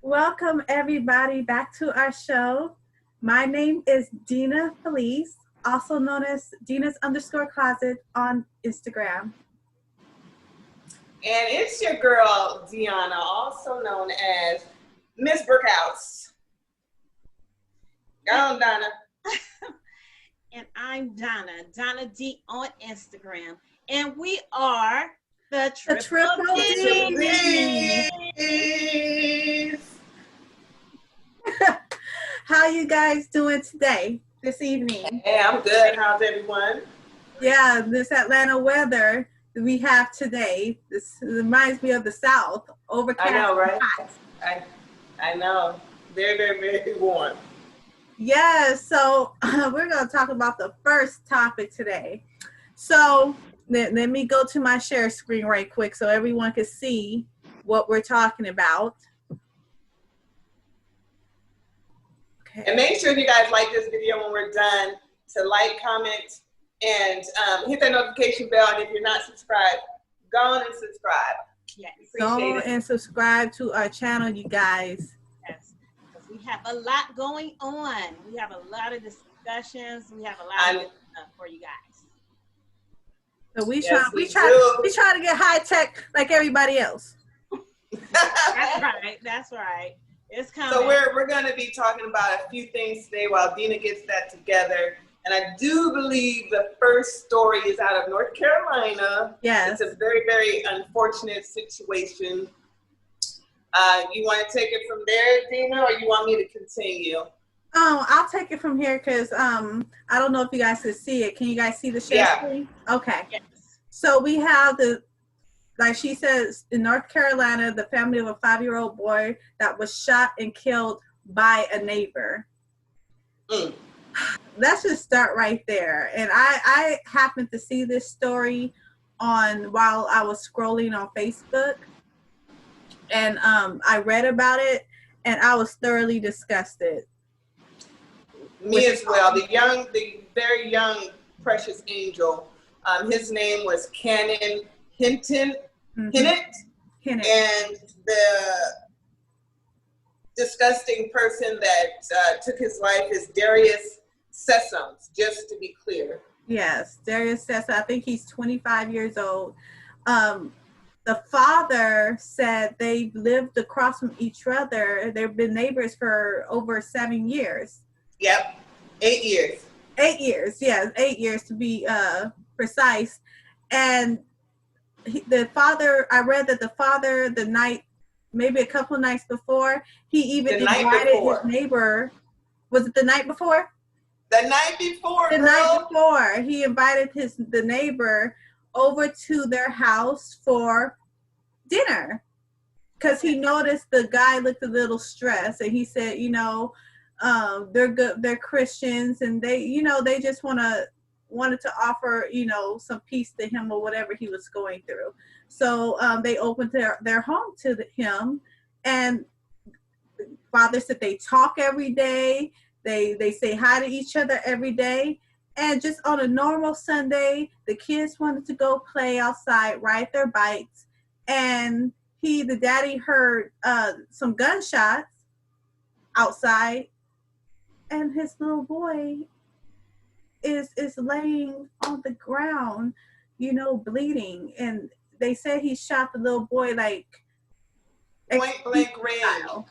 Welcome everybody back to our show. My name is Denas Vibes, also known as Denas_Closet on Instagram. And it's your girl, Deanna, also known as Miss Brookhouse. Go on, Donna. And I'm Donna D on Instagram. And we are the Triple D. D's. How you guys doing today, this evening? Hey, I'm good. How's everyone? Yeah, this Atlanta weather that we have today, this reminds me of the South. Overcast. I know, right? Hot. I know. Very, very, very warm. Yeah, so we're going to talk about the first topic today. So let me go to my share screen right quick so everyone can see what we're talking about. Okay. And make sure you guys like this video when we're done to like, comment, and hit that notification bell. And if you're not subscribed, go on and subscribe. Yes. Go and subscribe to our channel, you guys. Yes, because we have a lot going on. We have a lot of discussions. We have a lot of stuff for you guys. So we try to get high tech like everybody else. That's right. That's right. It's coming. So we're going to be talking about a few things today while Dina gets that together. And I do believe the first story is out of North Carolina. Yes. It's a very, very unfortunate situation. You want to take it from there, Dina, or you want me to continue? I'll take it from here because I don't know if you guys can see it. Can you guys see the share screen? Okay. Yes. So we have like she says, in North Carolina, the family of a 5-year-old boy that was shot and killed by a neighbor. Let's just start right there. And I happened to see this story while I was scrolling on Facebook. And I read about it, and I was thoroughly disgusted. Me as well. The very young, precious angel. His name was Cannon Hinton. Hinnant. And the disgusting person that took his life is Darius Sessoms, just to be clear. Yes, Darius Sessoms. I think he's 25 years old. The father said they've lived across from each other. They've been neighbors for over 7 years. Yep, 8 years. 8 years, yes, 8 years to be precise. And the father, I read that the father, the night, maybe a couple of nights before, he even invited his neighbor. Was it the night before? The night before, The night before, he invited the neighbor over to their house for dinner because he noticed the guy looked a little stressed, and he said, they're good, they're Christians, and they just wanted to offer, some peace to him or whatever he was going through. So they opened their home to him, and father said they talk every day. They say hi to each other every day. And just on a normal Sunday, the kids wanted to go play outside, ride their bikes. And the daddy heard some gunshots outside. And his little boy is laying on the ground, bleeding. And they said he shot the little boy like point blank range.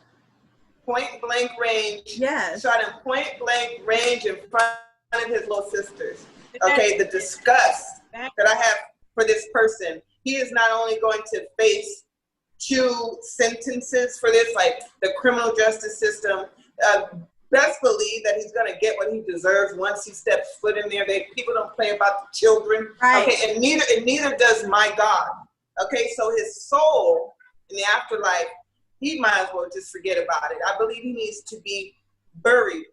Point blank range. Yes. Shot in point blank range in front of his little sisters. Okay, the disgust that I have for this person. He is not only going to face 2 sentences for this, like the criminal justice system. Best believe that he's going to get what he deserves once he steps foot in there. People don't play about the children. Right. Okay, and neither does my God. Okay, so his soul in the afterlife, he might as well just forget about it. I believe he needs to be buried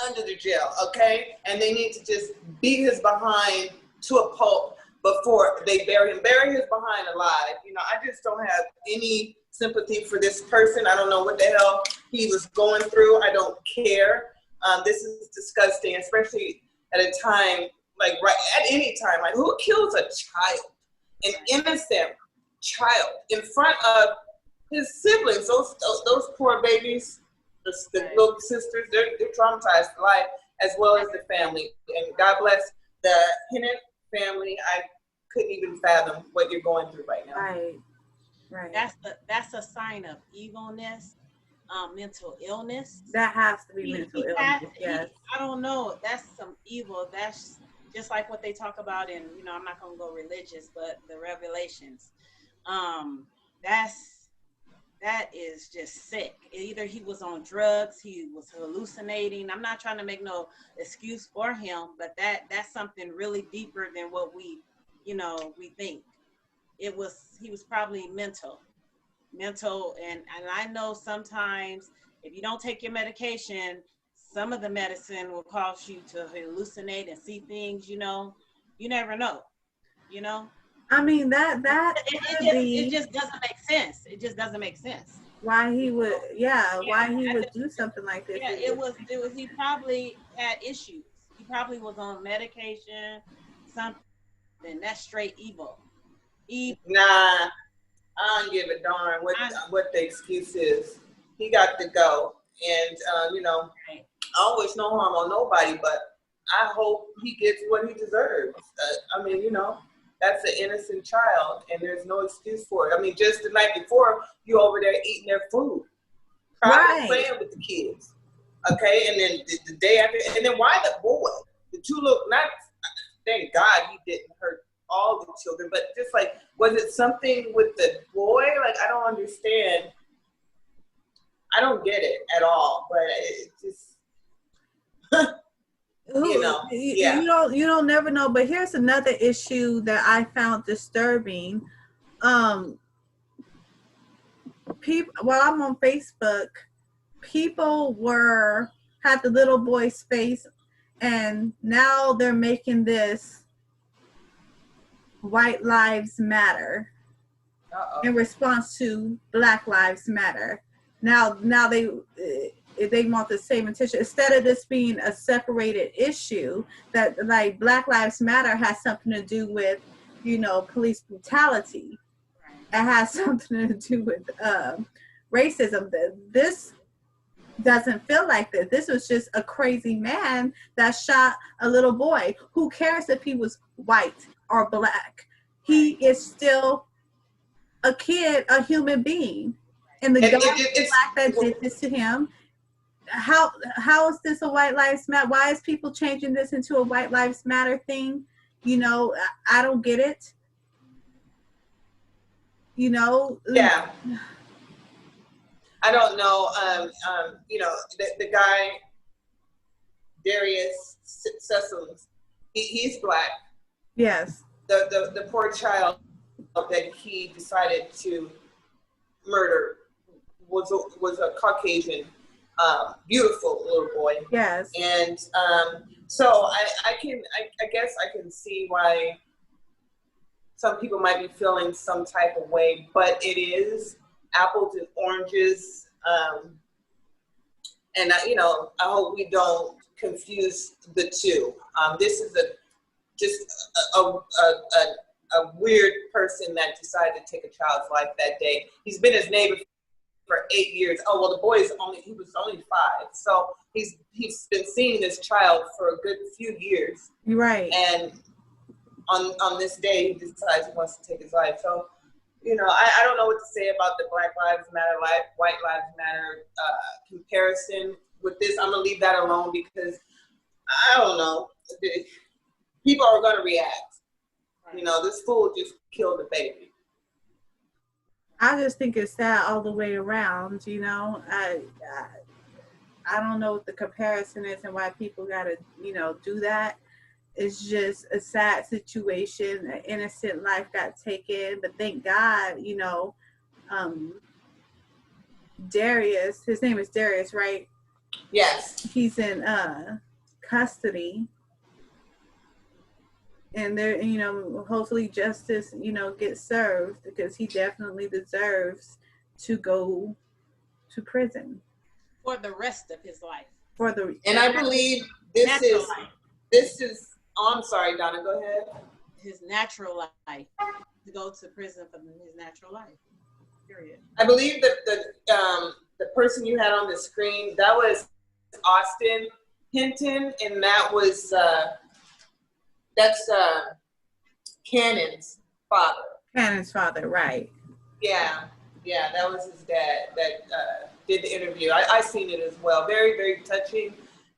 under the jail, okay? And they need to just beat his behind to a pulp before they bury him. Bury his behind alive. I just don't have any sympathy for this person. I don't know what the hell he was going through. I don't care. This is disgusting, especially at a time, like at any time. Like, who kills a child, an innocent child, in front of his siblings, those poor babies, the little sisters, they're traumatized for life, as well as the family. And God bless the Hennett family. I couldn't even fathom what you're going through right now. Right. That's a sign of evilness, mental illness. That has to be mental illness. Yes. I don't know. That's some evil. That's just like what they talk about in, I'm not gonna go religious, but the Revelations. That is just sick. Either he was on drugs, he was hallucinating. I'm not trying to make no excuse for him, but that's something really deeper than what we think. He was probably mental, and I know sometimes if you don't take your medication, some of the medicine will cause you to hallucinate and see things. You never know. I mean that it just doesn't make sense. It just doesn't make sense. Why he would, why he would do something like this. Yeah, it was. He probably had issues. He probably was on medication, something. That's straight evil. Nah, I don't give a darn what the excuse is. He got to go, and I don't wish no harm on nobody, but I hope he gets what he deserves. That's an innocent child, and there's no excuse for it. I mean, just the night before, you over there eating their food, probably playing with the kids, okay? And then the day after, and then why the boy? The two thank God he didn't hurt all the children, but just like, was it something with the boy? Like, I don't understand. I don't get it at all, but it just... You don't never know. But here's another issue that I found disturbing. People, while I'm on Facebook, people had the little boy's face, and now they're making this White Lives Matter in response to Black Lives Matter. Now they want the same attention, instead of this being a separated issue, that like Black Lives Matter has something to do with, police brutality. It has something to do with racism. This doesn't feel like this. This was just a crazy man that shot a little boy. Who cares if he was white or black? He is still a kid, a human being. And the guy that did this to him, how is this a White Lives Matter? Why is people changing this into a White Lives Matter thing? I don't get it. Yeah. I don't know. The guy, Darius Sessoms, he's black. Yes. The poor child that he decided to murder was a Caucasian, beautiful little boy. Yes. And so I guess I can see why some people might be feeling some type of way, but it is apples and oranges. And I hope we don't confuse the two. This is a weird person that decided to take a child's life that day. He's been his neighbor for 8 years. Oh, well, the boy was only 5. So he's been seeing this child for a good few years. Right. And on this day, he decides he wants to take his life. So, I don't know what to say about the Black Lives Matter, White Lives Matter comparison with this. I'm going to leave that alone because I don't know. People are going to react. This fool just killed a baby. I just think it's sad all the way around. I don't know what the comparison is and why people got to, do that. It's just a sad situation. An innocent life got taken, but thank God, Darius, his name is Darius, right? Yes. He's in custody. And there, hopefully justice, gets served, because he definitely deserves to go to prison for the rest of his life. And I believe this is. Oh, I'm sorry, Donna. Go ahead. His natural life, to go to prison for his natural life. I believe that the person you had on the screen, that was Austin Hinton, and that was that's Cannon's father. Cannon's father, right? Yeah, that was his dad that did the interview. I seen it as well. Very, very touching,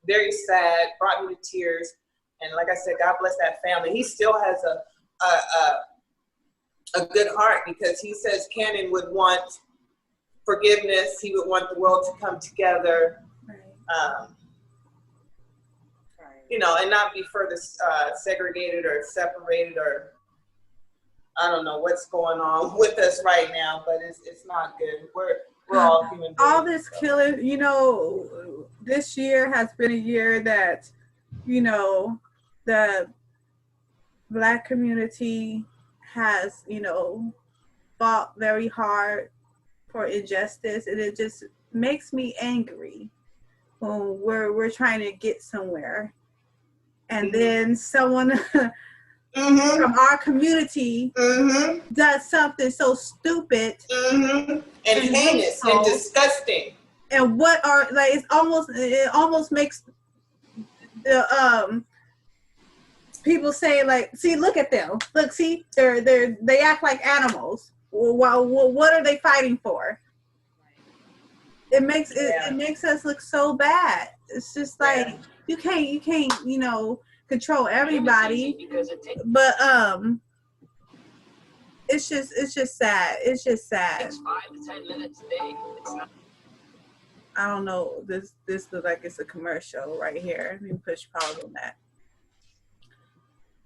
very sad, brought me to tears. And like I said, God bless that family. He still has a good heart, because he says Cannon would want forgiveness. He would want the world to come together, you know, and not be further segregated or separated, or I don't know what's going on with us right now, but it's not good. We're all human beings. All this killing, you know, this year has been a year that, you know, the Black community has, you know, fought very hard for injustice, and it just makes me angry when we're trying to get somewhere, and then someone from our community does something so stupid and heinous and disgusting. And what are, like, it almost makes the people say, like, see, look at them, look, see, they act like animals. Well, what are they fighting for? It makes it makes us look so bad. It's just like you can't, you know, control everybody, but it's just sad. It's just sad. It's 5 to 10 minutes big. It's not. I don't know. This looks like it's a commercial right here. Let me push pause on that.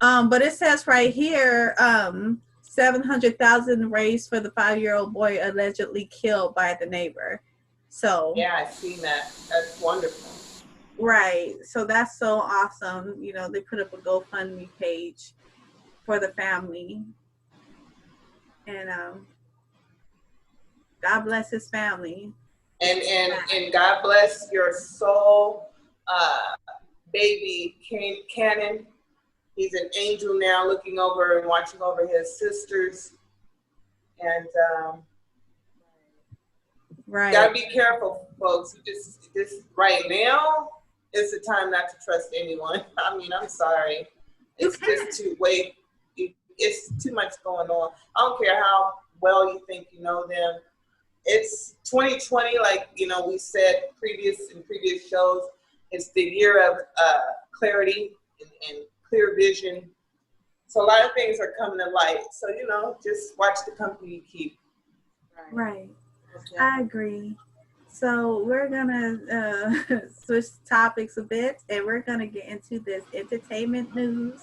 But it says right here, 700,000 raised for the 5-year-old boy allegedly killed by the neighbor. So yeah, I've seen that. That's wonderful. Right. So that's so awesome. You know, they put up a GoFundMe page for the family, and God bless his family. And God bless your soul, baby Cannon. He's an angel now, looking over and watching over his sisters. And right. Gotta be careful, folks. This right now is the time not to trust anyone. I mean, I'm sorry. It's just it's too much going on. I don't care how well you think you know them. It's 2020, like, you know, we said in previous shows. It's the year of clarity and clear vision. So a lot of things are coming to light. So, you know, just watch the company you keep. Right. Okay. I agree. So we're gonna switch topics a bit, and we're gonna get into this entertainment news.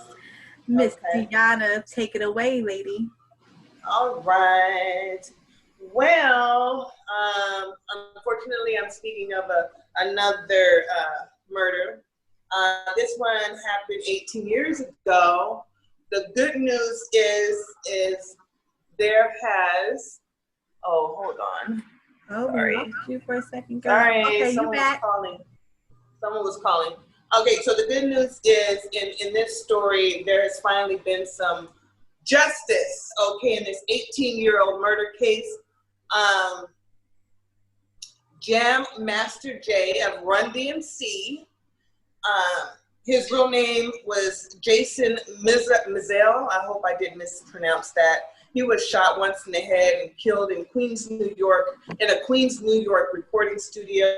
Miss Deanna, take it away, lady. All right. Well, unfortunately, I'm speaking of another murder. This one happened 18 years ago. The good news is there has. Oh, hold on. Oh, sorry. We lost you for a second. Sorry, okay, someone was calling. Okay, so the good news is in this story, there has finally been some justice, okay, in this 18-year-old murder case. Jam Master Jay of Run DMC. His real name was Jason Mizell. I hope I didn't mispronounce that. He was shot once in the head and killed in Queens, New York, in a Queens, New York recording studio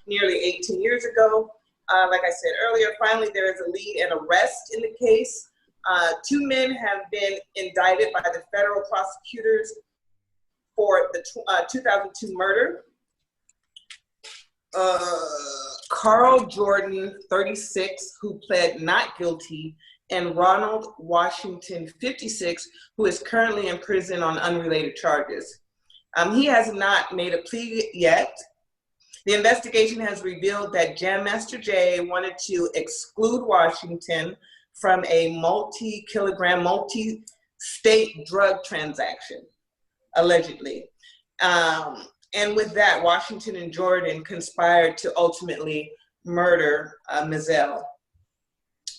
nearly 18 years ago. Like I said earlier, finally there is a lead and arrest in the case. 2 men have been indicted by the federal prosecutors for the 2002 murder. Carl Jordan, 36, who pled not guilty, and Ronald Washington, 56, who is currently in prison on unrelated charges. He has not made a plea yet. The investigation has revealed that Jam Master Jay wanted to exclude Washington from a multi-kilogram, multi-state drug transaction, allegedly. And with that, Washington and Jordan conspired to ultimately murder Mizell.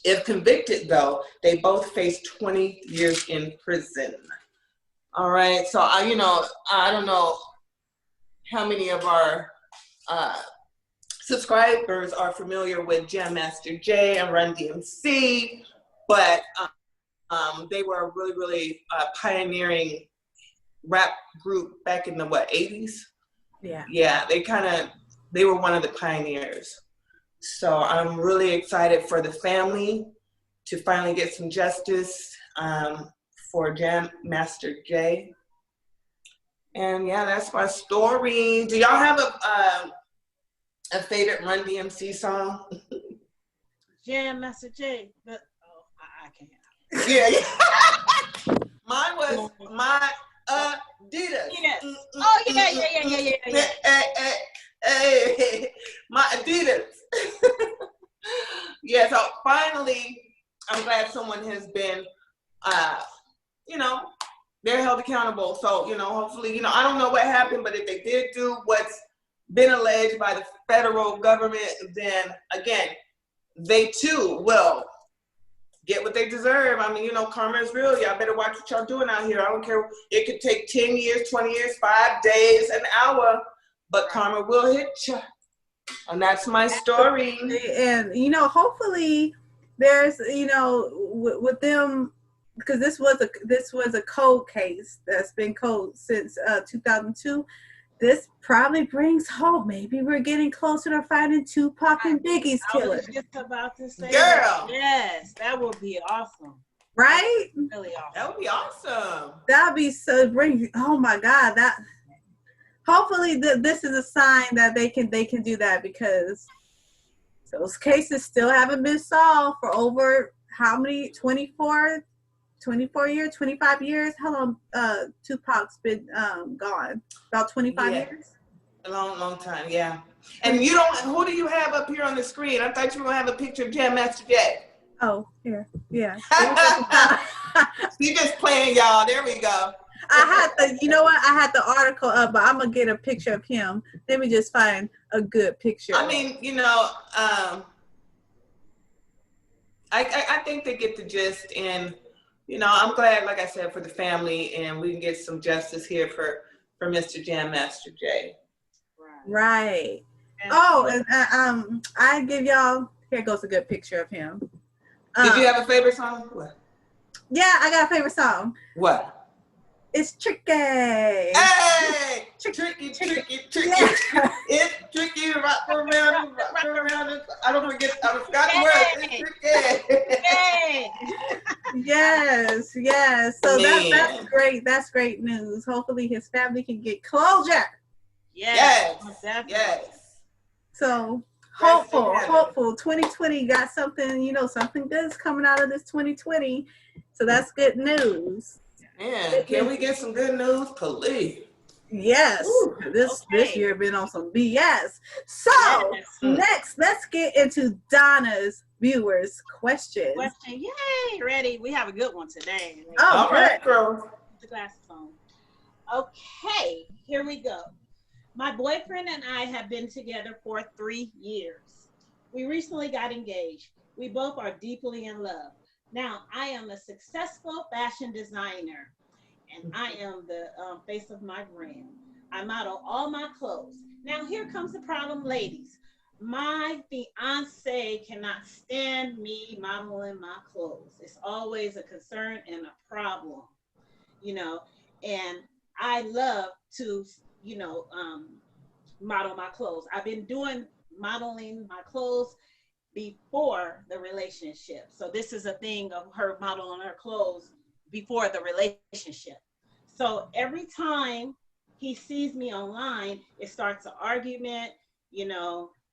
If convicted, though, they both face 20 years in prison. All right. So I don't know how many of our subscribers are familiar with Jam Master Jay and Run DMC, but they were a really, really pioneering rap group back in the 80s. Yeah, they were one of the pioneers. So I'm really excited for the family to finally get some justice for Jam Master Jay. And yeah, that's my story. Do y'all have a favorite Run DMC song? Jam Master Jay, but I can't. Yeah. Mine was my Adidas. Yes. Oh yeah. Hey, my Adidas. Yeah, so finally, I'm glad someone has been, they're held accountable. So, hopefully, I don't know what happened, but if they did do what's been alleged by the federal government, then again, they too will get what they deserve. I mean, karma is real. Y'all better watch what y'all doing out here. I don't care. It could take 10 years, 20 years, 5 days, an hour, but karma will hit you. And that's my story. And, hopefully there's, with them, because this was a cold case that's been cold since 2002. This probably brings hope. Maybe we're getting closer to finding Tupac and Biggie's killer. I was just about to say, girl. That. Yes, that would be awesome. Right? Really awesome. That would be awesome. That would be so bring. Oh my God! That. Hopefully, this is a sign that they can do that, because those cases still haven't been solved for over how many? 24 years, 25 years. How long Tupac's been gone? About 25 years. A long time, yeah. And who do you have up here on the screen? I thought you were gonna have a picture of Jam Master Jay. Oh, here, yeah. You just playing, y'all. There we go. I had the article up, but I'm gonna get a picture of him. Let me just find a good picture. I mean, I think they get the gist, and I'm glad, like I said, for the family, and we can get some justice here for Mr. Jam Master Jay. Right. Oh, and I give y'all. Here goes a good picture of him. Did you have a favorite song? What? Yeah, I got a favorite song. What? It's tricky. Hey! Tricky. Yeah. It's tricky. Rock around. I don't forget. I forgot the word. It's tricky. Yes. So that's great. That's great news. Hopefully his family can get closure. Yes. So hopeful. 2020 got something. Something good's coming out of this 2020. So that's good news. Man, can we get some good news, please? Yes. Ooh, this year been on some BS. So next, let's get into Donna's viewers' questions. Yay! Ready? We have a good one today. Oh, all right, girl. Put the glasses on. Okay, here we go. My boyfriend and I have been together for 3 years. We recently got engaged. We both are deeply in love. Now, I am a successful fashion designer, and I am the face of my brand. I model all my clothes. Now, here comes the problem, ladies. My fiance cannot stand me modeling my clothes. It's always a concern and a problem, and I love to, model my clothes. I've been doing modeling my clothes before the relationship. So this is a thing of her modeling her clothes before the relationship. So every time he sees me online, it starts an argument,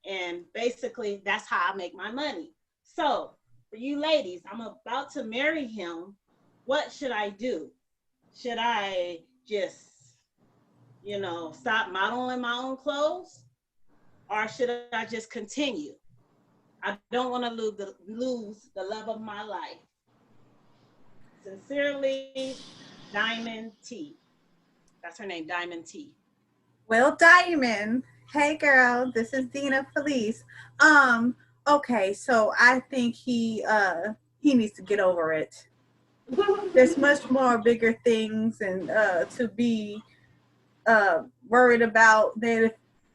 and basically that's how I make my money. So for you ladies, I'm about to marry him. What should I do? Should I just, stop modeling my own clothes? Or should I just continue? I don't want to lose the love of my life. Sincerely, Diamond T. That's her name, Diamond T. Well, Diamond, hey girl, this is Dina Felice. Okay, so I think he needs to get over it. There's much more bigger things and to be worried about than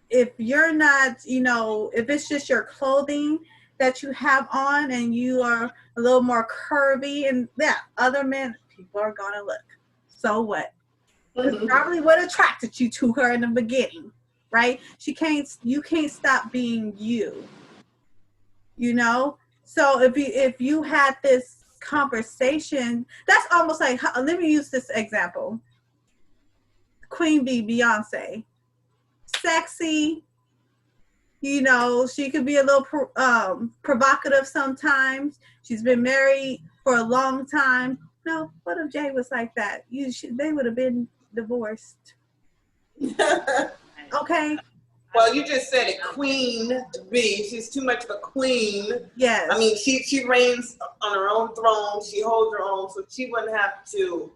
if you're not, if it's just your clothing that you have on and you are a little more curvy and yeah, other men, people are gonna look. So what? That's probably what attracted you to her in the beginning, right? You can't stop being you, you know? So if you had this conversation, that's almost like, let me use this example. Queen Bee, Beyonce, sexy, she could be a little provocative sometimes. She's been married for a long time. No, what if Jay was like that? They would have been divorced. Okay. Well, you just said it, Queen Bee. She's too much of a queen. Yes. I mean, she reigns on her own throne. She holds her own, so she wouldn't have to,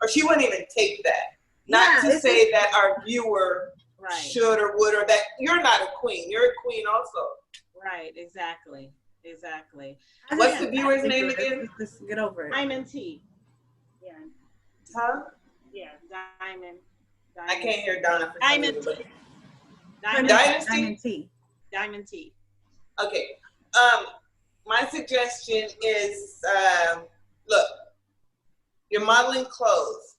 or she wouldn't even take that. Not to say that our viewer should or would, or that you're not a queen. You're a queen also. Right. Exactly. What's the viewer's name again? Let's get over it. Diamond T. Yeah. Huh? Yeah. Diamond. I can't hear Donna. Diamond T. Dynasty? Diamond T. Okay. My suggestion is, look, you're modeling clothes.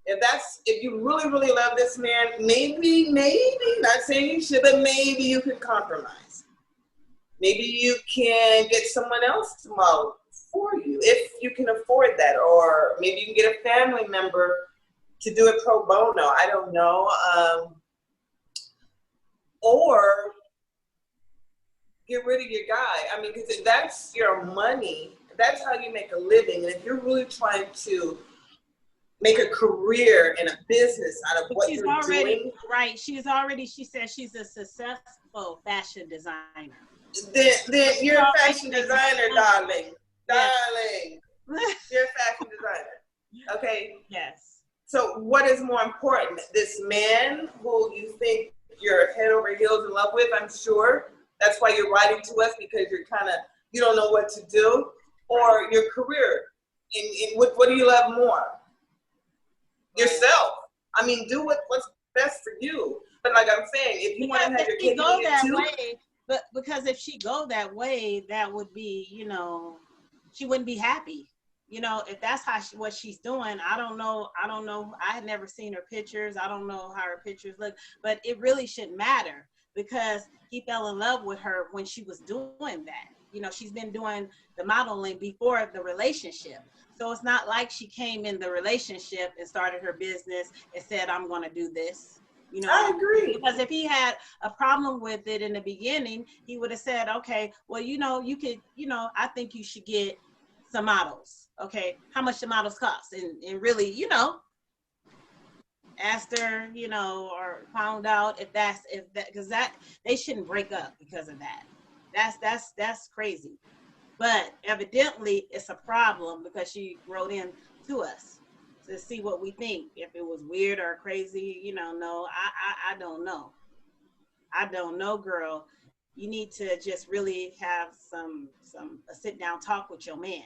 If you really, really love this man, maybe, not saying you should, but maybe you could compromise. Maybe you can get someone else to model for you if you can afford that, or maybe you can get a family member to do it pro bono. I don't know. Or get rid of your guy. I mean, because if that's your money, that's how you make a living. And if you're really trying to make a career and a business out of what you're doing. Right. She said she's a successful fashion designer. Then you're a fashion designer, darling. Darling. You're a fashion designer. Okay? Yes. So what is more important? This man who you think you're head over heels in love with, I'm sure. That's why you're writing to us, because you don't know what to do. Or your career. And what do you love more? Yourself. I mean, do what's best for you. But like I'm saying, if you want to have your cake and eat it too. But because if she go that way, that would be, she wouldn't be happy. If that's what she's doing, I don't know. I had never seen her pictures. I don't know how her pictures look, but it really shouldn't matter because he fell in love with her when she was doing that. She's been doing the modeling before the relationship. So it's not like she came in the relationship and started her business and said, I'm going to do this. I agree. Because if he had a problem with it in the beginning, he would have said, okay, well, you could, I think you should get some models. Okay, how much the models cost? And really, asked her, or found out because they shouldn't break up because of that. That's crazy. But evidently it's a problem because she wrote in to us to see what we think. If it was weird or crazy, no, I don't know. I don't know, girl. You need to just really have a sit down talk with your man.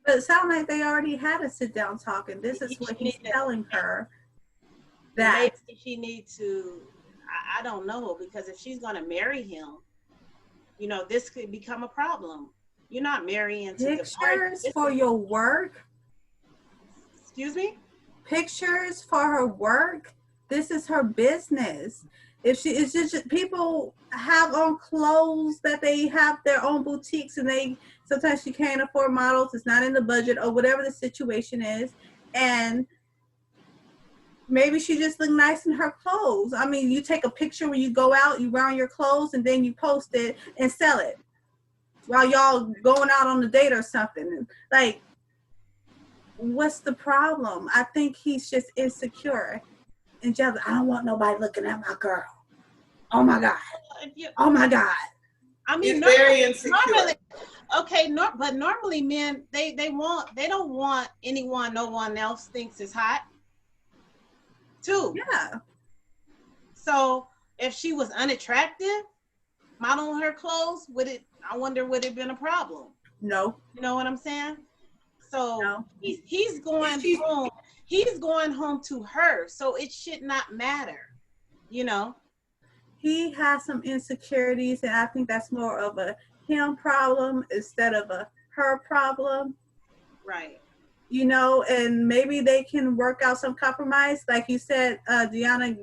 But it sounds like they already had a sit down talk, and this is what he's telling her. That maybe she needs to, I don't know, because if she's going to marry him, this could become a problem. You're not marrying to pictures for your work. Excuse me? Pictures for her work. This is her business. If it's just people have on clothes that they have their own boutiques, and sometimes she can't afford models. It's not in the budget or whatever the situation is, and maybe she just look nice in her clothes. I mean, you take a picture when you go out, you wear your clothes, and then you post it and sell it while y'all going out on a date or something. Like, what's the problem? I think he's just insecure and jealous. I don't want nobody looking at my girl. Oh my God. Oh my God. I mean, he's very insecure. But normally men, they don't want no one else thinks is hot too. Yeah. So if she was unattractive, modeling her clothes, would it have been a problem? No. You know what I'm saying? So No. he's going home. He's going home to her. So it should not matter, you know. He has some insecurities, and I think that's more of a him problem instead of a her problem. Right. You know, and maybe they can work out some compromise. Like you said, Deanna,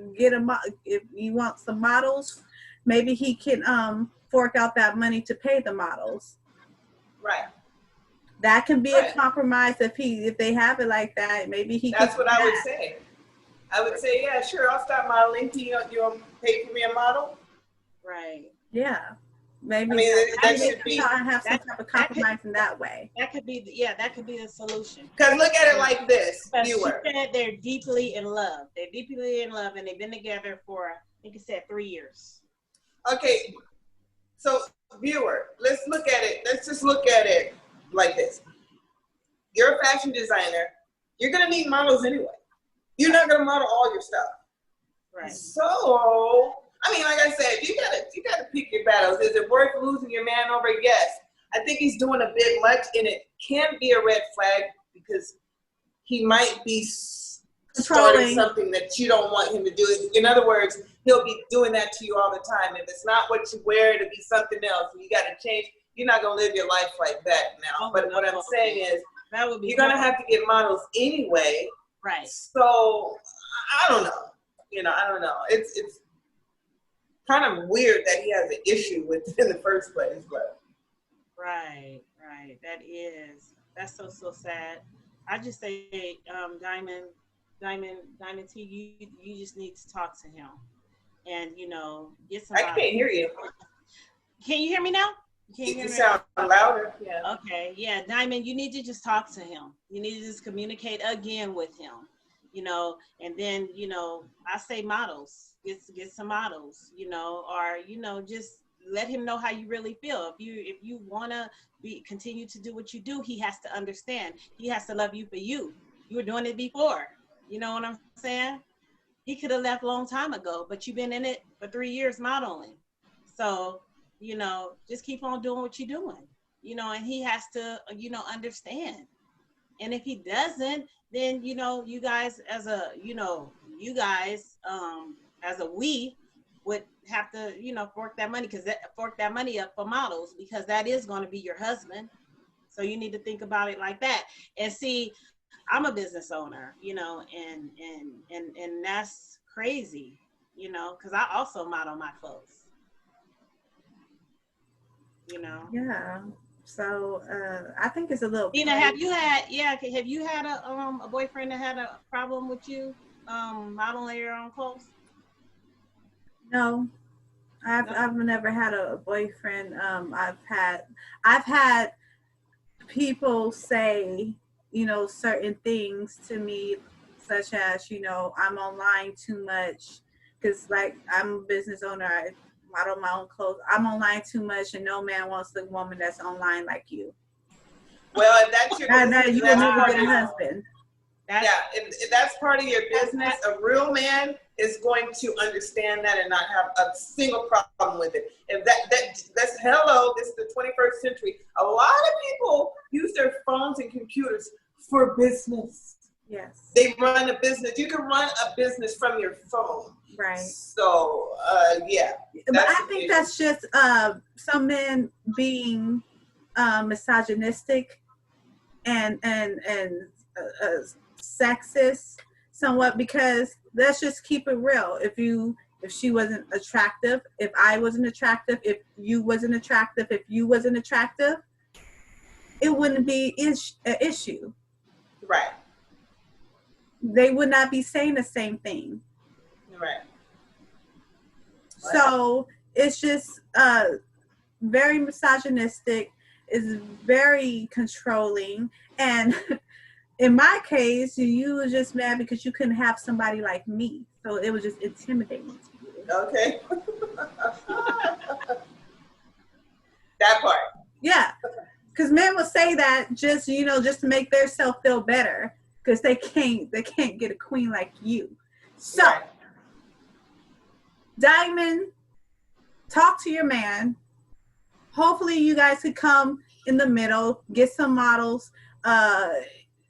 if you want some models, maybe he can fork out that money to pay the models. Right. That can be Right. a compromise if they have it like that. Maybe he. That's can what I would say. I would say, yeah, sure, I'll start modeling. You'll pay for me a model? Right. Yeah. Maybe I mean, that maybe should be. try and have some type of compromise in that way. That could be that could be the solution. Because look at it like this, Because she viewer. said they're deeply in love. They're deeply in love, and they've been together for, I think it said 3 years. Okay, so viewer, let's look at it. Let's just look at it like this. You're a fashion designer. You're gonna need models anyway. You're not gonna model all your stuff. Right. So, I mean, like I said, you gotta pick your battles. Is it worth losing your man over? Yes. I think he's doing a bit much, and it can be a red flag because he might be starting something that you don't want him to do. In other words, he'll be doing that to you all the time. If it's not what you wear, it'll be something else, and you got to change. You're not gonna live your life like that now. But what I'm saying is, that would be you're gonna have to get models anyway. Right. So I don't know. You know, I don't know. It's kind of weird that he has an issue with it in the first place, but. Right. That's so sad. I just say, Diamond T, you just need to talk to him, and get some. I can't hear you. Can you hear me now? You sound louder. Yeah. Okay. Yeah, Diamond, you need to just talk to him. You need to just communicate again with him, and then I say models. Get some models, or just let him know how you really feel. If you wanna continue to do what you do, he has to understand. He has to love you for you. You were doing it before. You know what I'm saying? He could have left a long time ago, but you've been in it for 3 years modeling. So, just keep on doing what you're doing. And he has to, understand. And if he doesn't, then you guys as a we would have to fork that money up for models, because that is going to be your husband. So you need to think about it like that. And see, I'm a business owner, and that's crazy, because I also model my clothes. Yeah. So I think it's a little. Dina, have you had a boyfriend that had a problem with you modeling your own clothes? No, I've never had a boyfriend. I've had people say, certain things to me, such as, I'm online too much, because like I'm a business owner. I model my own clothes. I'm online too much, and no man wants the woman that's online like you. Well, if that's your business, you will never get a husband. If that's part of your business, a real man is going to understand that and not have a single problem with it. If that's hello, this is the 21st century. A lot of people use their phones and computers for business. Yes. They run a business. You can run a business from your phone. Right. So, yeah. But I think that's just some men being misogynistic and sexist somewhat, because let's just keep it real. If she wasn't attractive, if I wasn't attractive, if you wasn't attractive, it wouldn't be an issue. Right. They would not be saying the same thing. Right. So it's just very misogynistic, is very controlling, and in my case, you were just mad because you couldn't have somebody like me. So it was just intimidating to you. Okay. That part. Yeah. Because men will say that just to make their self feel better, because they can't get a queen like you. So, right. Diamond, talk to your man. Hopefully you guys could come in the middle, get some models.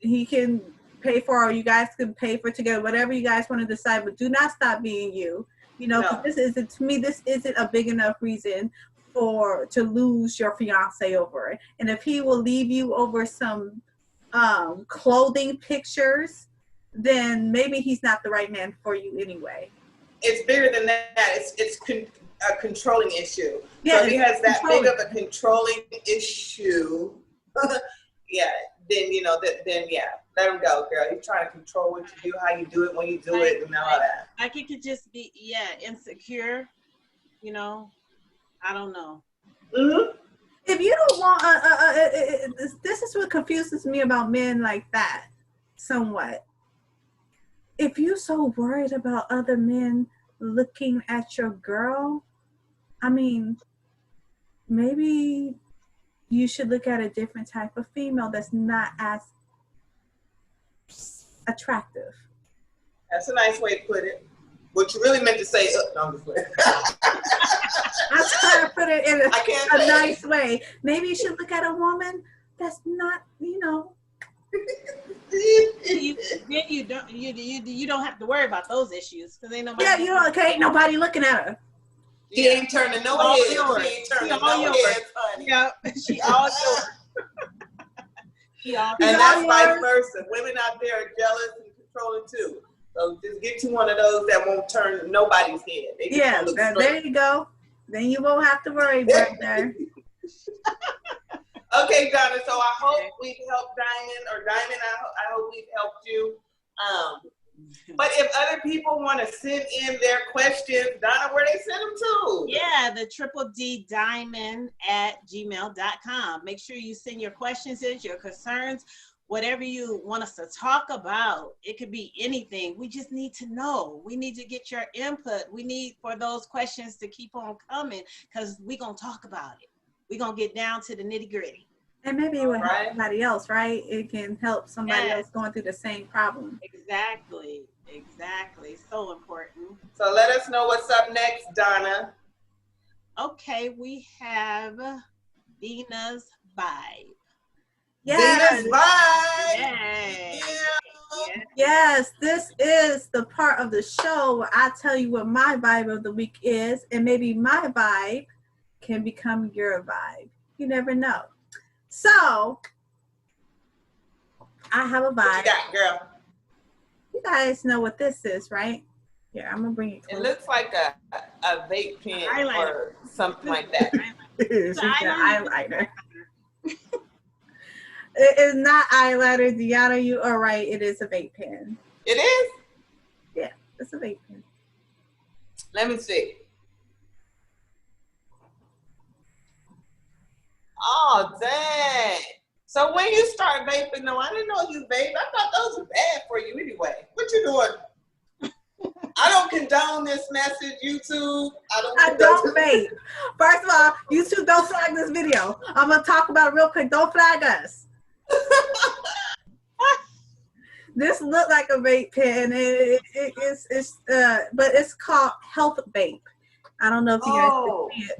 he can pay for, or you guys can pay for together, whatever you guys want to decide. But do not stop being you. You know, because this isn't, to me, this isn't a big enough reason to lose your fiance over it. And if he will leave you over some clothing pictures, then maybe he's not the right man for you anyway. It's bigger than that. It's a controlling issue. Yeah, so if he has that big of a controlling issue, yeah, then then yeah, let him go, girl. He's trying to control what you do, how you do it, when you do it, and all that. Like it could just be insecure. You know, I don't know. Mm-hmm. If you don't want, this is what confuses me about men like that, somewhat. If you're so worried about other men looking at your girl, I mean, maybe you should look at a different type of female that's not as attractive. That's a nice way to put it. What you really meant to say, no, I'm just playing. I'm trying to put it in a nice way. Maybe you should look at a woman that's not, you don't have to worry about those issues because ain't nobody. Yeah, ain't nobody looking at her. She ain't turning no heads. She ain't turning no heads, honey. Yeah, she all yours. And that's vice versa. Women out there are jealous and controlling too. So just get you one of those that won't turn nobody's head. There you go. Then you won't have to worry about that. Okay, Donna. So I hope we've helped Diamond. I hope we've helped you. But if other people want to send in their questions, Donna, where they send them to? Yeah, the DDDiamond@gmail.com. Make sure you send your questions in, your concerns, whatever you want us to talk about. It could be anything. We just need to know. We need to get your input. We need for those questions to keep on coming because we're going to talk about it. We're going to get down to the nitty gritty. And maybe it will help somebody else, right? It can help somebody else going through the same problem. Exactly. So important. So let us know what's up next, Donna. Okay, we have Denas Vibes. Yes. Denas Vibes. Yeah. Yes, this is the part of the show where I tell you what my vibe of the week is, and maybe my vibe can become your vibe. You never know. So, I have a vibe. What you got, girl? You guys know what this is, right? Yeah, I'm gonna bring it closer. It looks like a vape pen or something like that. It's an eyeliner. It is not eyeliner, Deanna. You are right. It is a vape pen. It is? Yeah, it's a vape pen. Let me see. Oh, dang. So when you start vaping, no, I didn't know you vape. I thought those were bad for you anyway. What you doing? I don't condone this message, YouTube. I don't vape. First of all, YouTube, don't flag this video. I'm going to talk about it real quick. Don't flag us. This looked like a vape pen. But it's called Health Vape. I don't know if you guys can see it.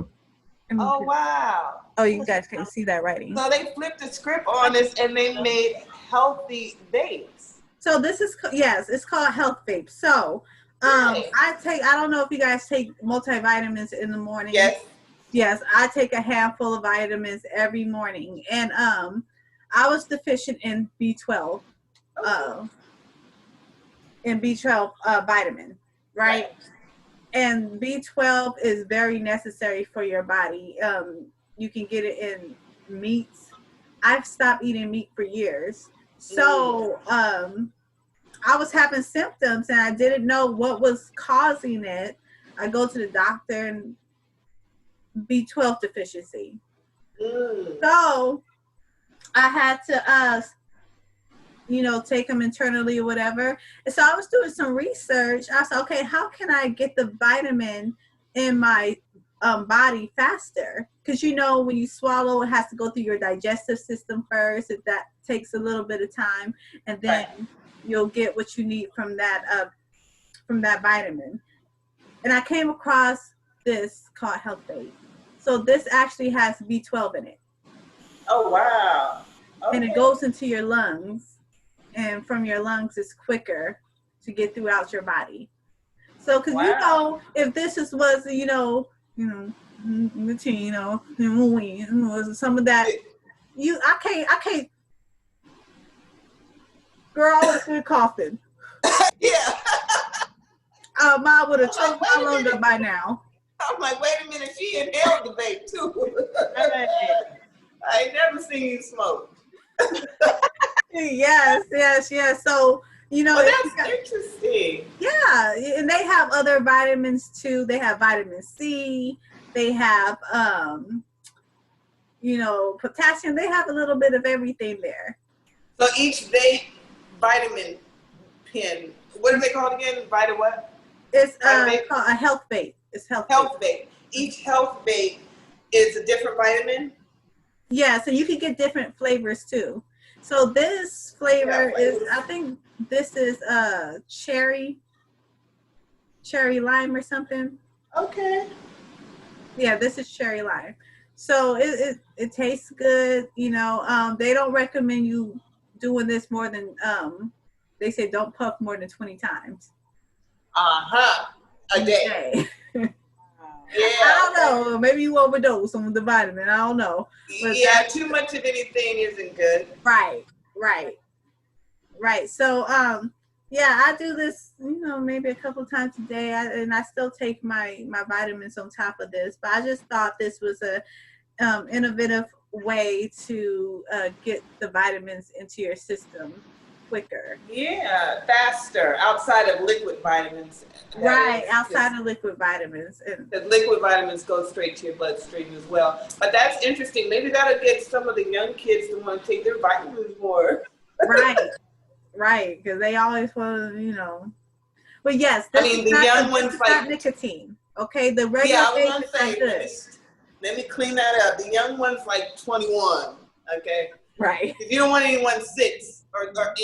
Oh, wow. Oh, you guys can't see that writing. So they flipped the script on this and they made healthy vapes. So this is, it's called Health Vape. So I don't know if you guys take multivitamins in the morning. Yes, I take a handful of vitamins every morning. And I was deficient in B12. Vitamin, right? And B12 is very necessary for your body. You can get it in meats. I've stopped eating meat for years. So I was having symptoms and I didn't know what was causing it. I go to the doctor and B12 deficiency. So I had to take them internally or whatever. And so I was doing some research. I said, okay, how can I get the vitamin in my body faster? Because when you swallow, it has to go through your digestive system first. If that takes a little bit of time, and then you'll get what you need from that vitamin. And I came across this called Health Aid. So this actually has B12 in it. Oh wow! and it goes into your lungs, and from your lungs it's quicker to get throughout your body. So, because if this was some of that, I can't. Girl, I was good coughing. Yeah. Mom would have choked my lung up by now. I'm like, wait a minute, she inhaled the vape too. I ain't never seen you smoke. Yes. So, that's interesting. Yeah, and they have other vitamins too. They have vitamin C. They have, potassium. They have a little bit of everything there. So each vitamin pen, what are they called again? Vita what? It's called a health vape. It's health vape. Each health vape is a different vitamin? Yeah, so you can get different flavors too. So this flavor is, I think this is cherry lime or something. Okay. Yeah, this is cherry lime. So it tastes good. They don't recommend you doing this more than they say don't puff more than 20 times. A day. Yeah. I don't know. Maybe you overdose on the vitamin. I don't know. But too much of anything isn't good. Right. So I do this, maybe a couple times a day, and I still take my vitamins on top of this. But I just thought this was a innovative way to get the vitamins into your system quicker. Yeah, faster, outside of liquid vitamins. Right, outside of liquid vitamins. The liquid vitamins go straight to your bloodstream as well. But that's interesting. Maybe that'll get some of the young kids to want to take their vitamins more. Right, because they always want to, But yes, the young ones not nicotine. Okay, the regular vape is not good. Let me clean that up. The young one's like 21. Okay. Right. If you don't want anyone 6 or 8 or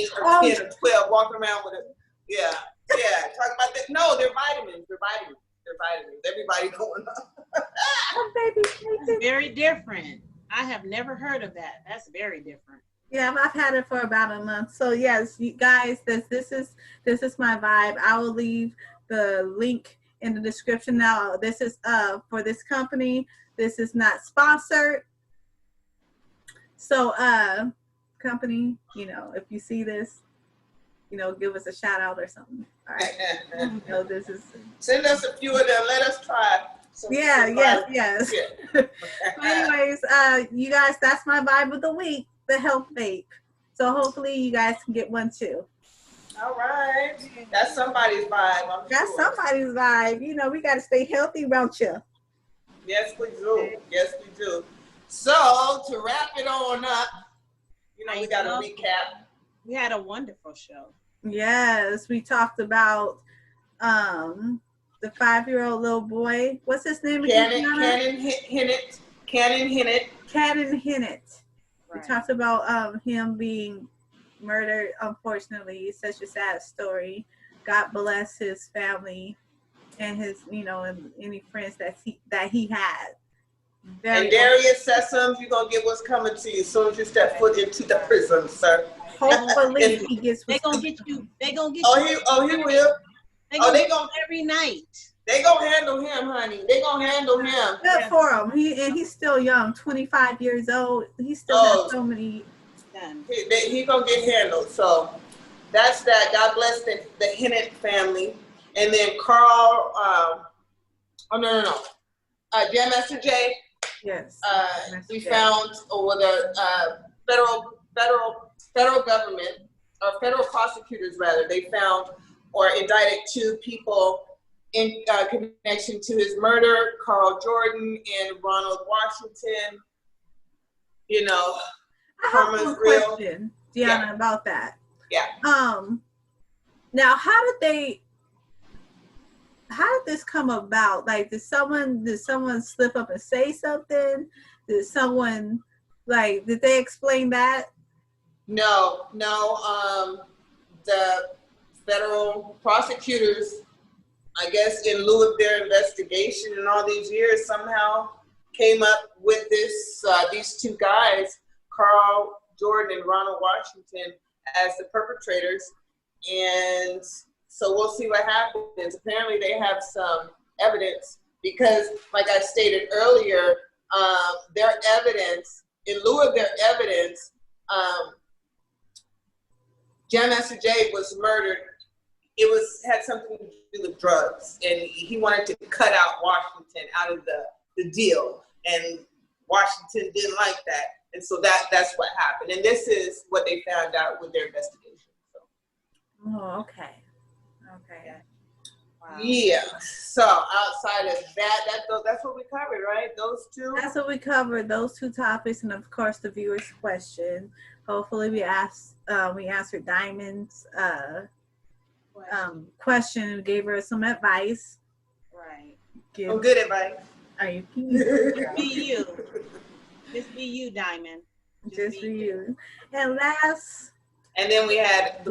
10 or 12 walking around with it. Yeah. Talking about that. No, they're vitamins. Everybody going up. That's very different. I have never heard of that. That's very different. Yeah, I've had it for about a month. So yes, you guys, this is my vibe. I will leave the link in the description. Now, this is for this company. This is not sponsored. So company, if you see this, give us a shout out or something. All right. This is. Send us a few of them. Let us try. Yes. Anyways, you guys, that's my vibe of the week, the health vape. So hopefully you guys can get one too. All right. That's somebody's vibe. That's somebody's vibe. We got to stay healthy around you. Yes, we do. So to wrap it on up, we got to recap. We had a wonderful show. Yes, we talked about the 5-year-old little boy. What's his name again? Cannon Hinnett. We talked about him being murdered. Unfortunately, it's such a sad story. God bless his family and his, and any friends that he had. And Darius Sessoms, you're gonna get what's coming to you as soon as you step foot into the prison, sir. Hopefully he gets. They gonna get you. They gonna get you. He will. They gonna every night. They gonna handle him, honey. They gonna handle him. Good for him. He's still young, 25 years old. He still has so many. He gonna get handled. So that's that. God bless the Hinnett family. And then Carl. Jam Master J. Yes. We found with the federal government, or federal prosecutors rather, they found or indicted 2 people in connection to his murder, Carl Jordan and Ronald Washington. I have one question, Deanna, about that. Yeah. Now, how did this come about? Like, did someone slip up and say something? Did they explain that? No. The federal prosecutors, I guess, in lieu of their investigation in all these years, somehow came up with these 2 guys, Carl Jordan and Ronald Washington as the perpetrators. And so we'll see what happens. Apparently they have some evidence because, like I stated earlier, their evidence, in lieu of their evidence, John Master Jay was murdered. It had something to do with drugs, and he wanted to cut out Washington out of the deal, and Washington didn't like that, and so that's what happened. And this is what they found out with their investigation. So. Oh, okay. Okay. Wow. Yeah. So outside of that's what we covered, right? Those two. That's what we covered. Those two topics, and of course the viewers' question. Hopefully, we answered Diamond's question and gave her some advice. Right. Good advice. Are you? Just be you. Just be you, Diamond. Just be you. And last. And then we had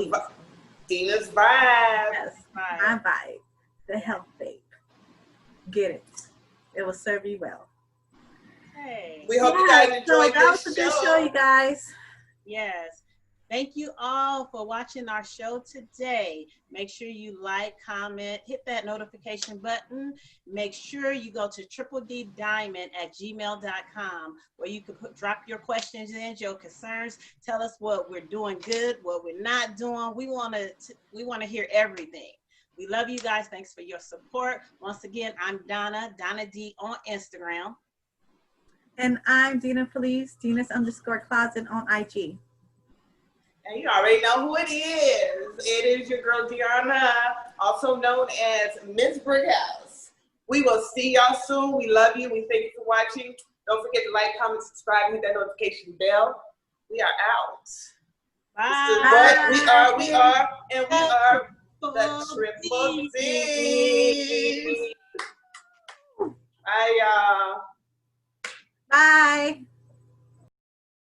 Denas Vibes. Yes, my vibe. The health babe. Get it. It will serve you well. Hey. We hope you guys enjoyed that this was a good show, you guys. Yes. Thank you all for watching our show today. Make sure you like, comment, hit that notification button. Make sure you go to triplediamond@gmail.com where you can drop your questions in, your concerns. Tell us what we're doing good, what we're not doing. We want to hear everything. We love you guys. Thanks for your support. Once again, I'm Donna D on Instagram. And I'm Dina Felice, Dinas_Closet on IG. And you already know who it is. It is your girl, Deanna, also known as Miss Brickhouse. We will see y'all soon. We love you. We thank you for watching. Don't forget to like, comment, subscribe, hit that notification bell. We are out. Bye. We are the Triple D. Bye, y'all.